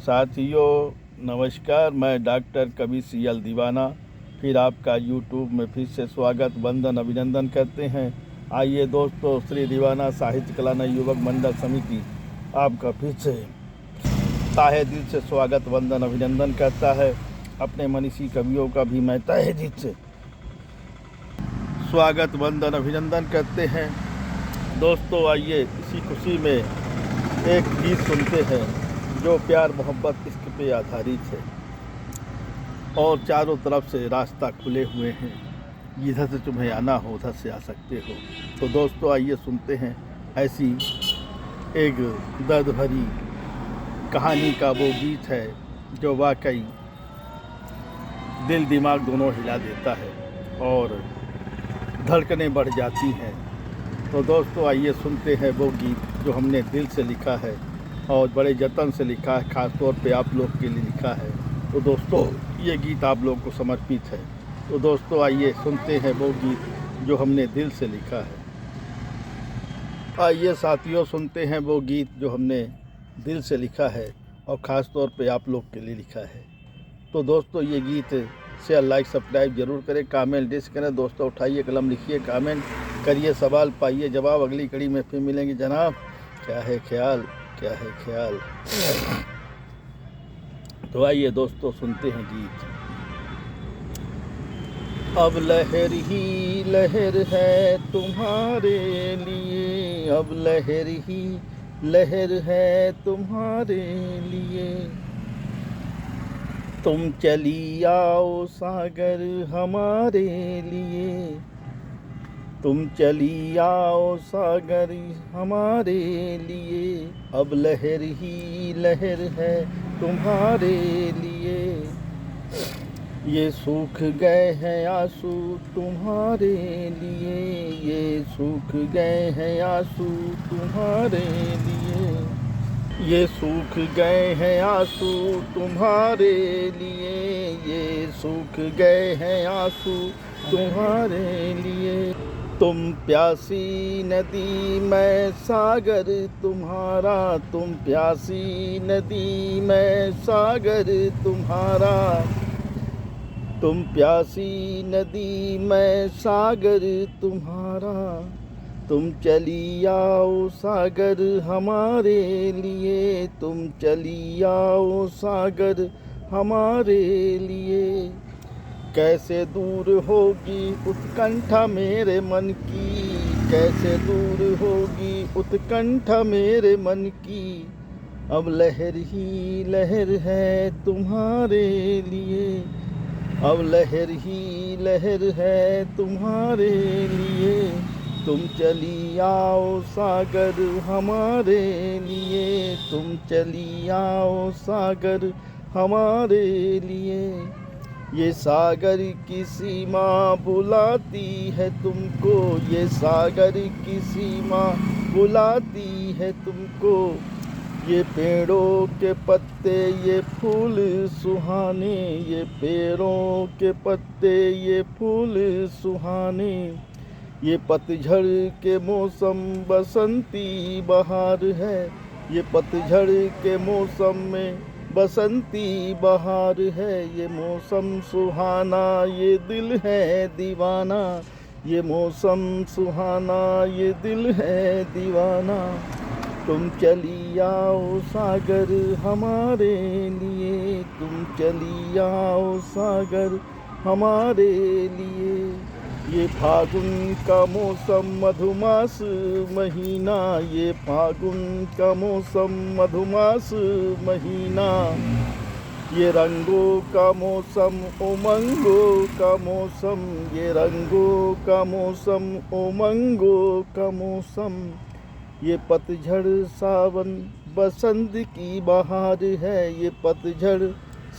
साथियों नमस्कार, मैं डॉक्टर कवि CL दीवाना फिर आपका यूट्यूब में फिर से स्वागत वंदन अभिनंदन करते हैं। आइए दोस्तों, श्री दीवाना साहित्य कला युवक मंडल समिति आपका फिर से ताहे दिल से स्वागत वंदन अभिनंदन करता है। अपने मनीषी कवियों का भी मैं ताहे दिल से स्वागत वंदन अभिनंदन करते हैं। दोस्तों आइए इसी खुशी में एक गीत सुनते हैं जो प्यार मोहब्बत इश्क पे आधारित है और चारों तरफ से रास्ता खुले हुए हैं। जिधर से तुम्हें आना हो उधर से आ सकते हो। तो दोस्तों आइए सुनते हैं ऐसी एक दर्द भरी कहानी का वो गीत है जो वाकई दिल दिमाग दोनों हिला देता है और धड़कनें बढ़ जाती हैं। तो दोस्तों आइए सुनते हैं वो गीत जो हमने दिल से लिखा है और बड़े जतन से लिखा है, ख़ास तौर पे आप लोग के लिए लिखा है। तो दोस्तों ये गीत आप लोग को समर्पित है। तो दोस्तों आइए सुनते हैं वो गीत जो हमने दिल से लिखा है। आइए साथियों सुनते हैं वो गीत जो हमने दिल से लिखा है और ख़ास तौर पे आप लोग के लिए लिखा है। तो दोस्तों ये गीत शेयर लाइक सब्सक्राइब जरूर करें, कमेंट डिस्क करें। दोस्तों उठाइए कलम, लिखिए, कमेंट करिए, सवाल पाइए जवाब। अगली कड़ी में फिर मिलेंगे जनाब। क्या है ख्याल, क्या है ख्याल। तो आइए दोस्तों सुनते हैं गीत। अब लहर ही लहर है तुम्हारे लिए, अब लहर ही लहर है तुम्हारे लिए। तुम चली आओ सागर हमारे लिए, तुम चली आओ सागर हमारे लिए। अब लहर ही लहर है तुम्हारे लिए। ये सूख गए हैं आंसू तुम्हारे लिए, ये सूख गए हैं आंसू तुम्हारे लिए। ये सूख गए हैं आंसू तुम्हारे लिए, ये सूख गए हैं आंसू तुम्हारे लिए। तुम प्यासी नदी मैं सागर तुम्हारा, तुम प्यासी नदी मैं सागर तुम्हारा। तुम प्यासी नदी मैं सागर तुम्हारा। तुम चली आओ सागर हमारे लिए, तुम चली आओ सागर हमारे लिए। कैसे दूर होगी उत्कंठा मेरे मन की, कैसे दूर होगी उत्कंठा मेरे मन की। अब लहर ही लहर है तुम्हारे लिए, अब लहर ही लहर है तुम्हारे लिए। तुम चली आओ सागर हमारे लिए, तुम चली आओ सागर हमारे लिए। ये सागर की सीमा बुलाती है तुमको, ये सागर की सीमा बुलाती है तुमको। ये पेड़ों के पत्ते ये फूल सुहाने, ये पेड़ों के पत्ते ये फूल सुहाने। ये पतझड़ के मौसम बसंती बहार है, ये पतझड़ के मौसम में बसंती बहार है। ये मौसम सुहाना ये दिल है दीवाना, ये मौसम सुहाना ये दिल है दीवाना। तुम चली आओ सागर हमारे लिए, तुम चली आओ सागर हमारे लिए। ये फागुन का मौसम मधुमास महीना, ये फागुन का मौसम मधुमास महीना। ये रंगों का मौसम उमंगों का मौसम, ये रंगों का मौसम उमंगों का मौसम। ये पतझड़ सावन बसंत की बहार है, ये पतझड़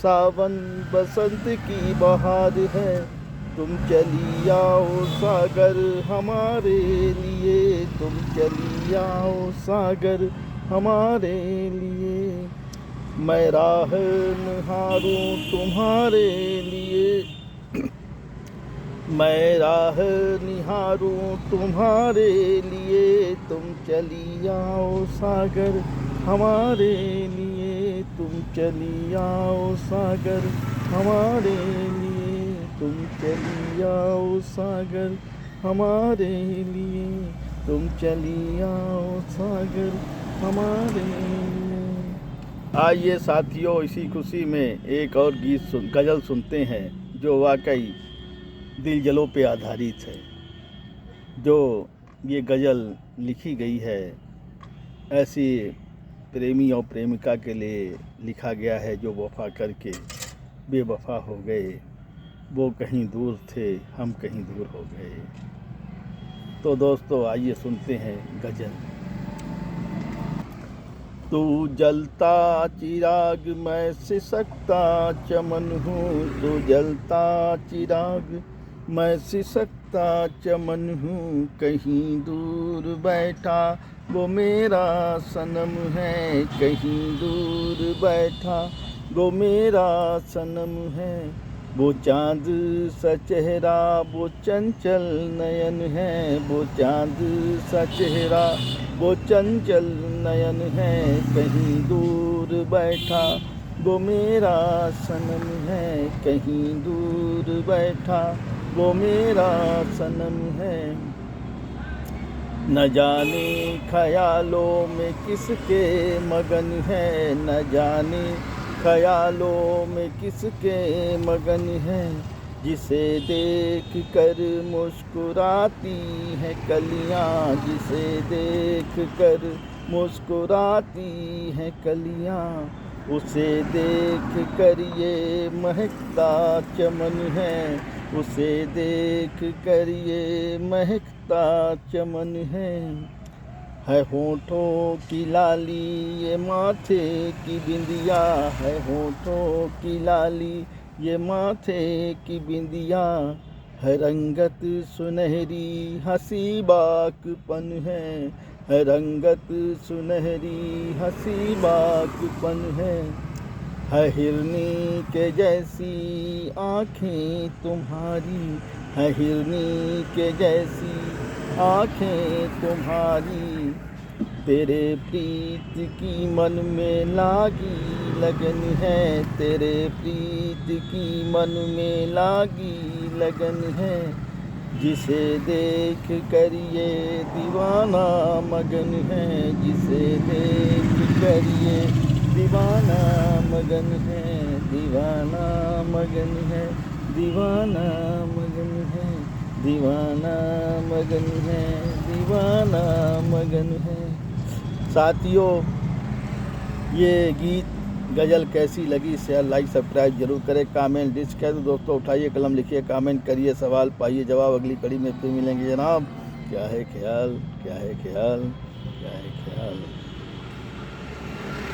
सावन बसंत की बहार है। तुम चली आओ सागर हमारे लिए, तुम चली आओ सागर हमारे लिए। मैं राह निहारूं तुम्हारे लिए, मैं राह निहारूं तुम्हारे लिए। तुम चली आओ सागर हमारे लिए, तुम चली आओ सागर हमारे लिए, तुम चली आओ सागर हमारे लिए, तुम चली आओ सागर हमारे लिए। आइए साथियों, इसी खुशी में एक और गज़ल सुनते हैं जो वाकई दिल जलों पे आधारित है। जो ये गज़ल लिखी गई है ऐसी प्रेमी और प्रेमिका के लिए लिखा गया है जो वफ़ा करके बेवफ़ा हो गए। वो कहीं दूर थे, हम कहीं दूर हो गए। तो दोस्तों आइए सुनते हैं गज़ल। तू जलता चिराग मैं सिसकता चमन हूँ, तू जलता चिराग मैं सिसकता चमन हूँ। कहीं दूर बैठा वो मेरा सनम है, कहीं दूर बैठा वो मेरा सनम है। वो चाँद सा चेहरा वो चंचल नयन है, वो चाँद सा चेहरा वो चंचल नयन है। कहीं दूर बैठा वो मेरा सनम है, कहीं दूर बैठा वो मेरा सनम है। न जाने ख्यालों में किसके मगन है, न जाने ख्यालों में किसके मगन है। जिसे देख कर मुस्कुराती हैं कलियां, जिसे देख कर मुस्कुराती हैं कलियां। उसे देख कर ये महकता चमन है, उसे देख कर ये महकता चमन है होठों की लाली ये माथे की बिंदिया, है होठों की लाली ये माथे की बिंदिया। है रंगत सुनहरी हंसी बाकपन है रंगत सुनहरी हंसी बाकपन है हिरनी के जैसी आँखें तुम्हारी, है हिरनी के जैसी आँखें तुम्हारी। तेरे प्रीत की मन में लागी लगन है, तेरे प्रीत की मन में लागी लगन है। जिसे देख कर ये दीवाना मगन है, जिसे देख कर ये दीवाना मगन है, दीवाना मगन है, दीवाना मगन है, दीवाना मगन है, दीवाना मगन है। साथियों, ये गीत गज़ल कैसी लगी शेयर लाइक सब्सक्राइब जरूर करें। कमेंट डिस्क कर दो दोस्तों, उठाइए कलम लिखिए कमेंट करिए, सवाल पाइए जवाब अगली कड़ी में फिर मिलेंगे जनाब। क्या है ख्याल, क्या है ख्याल, क्या है ख्याल।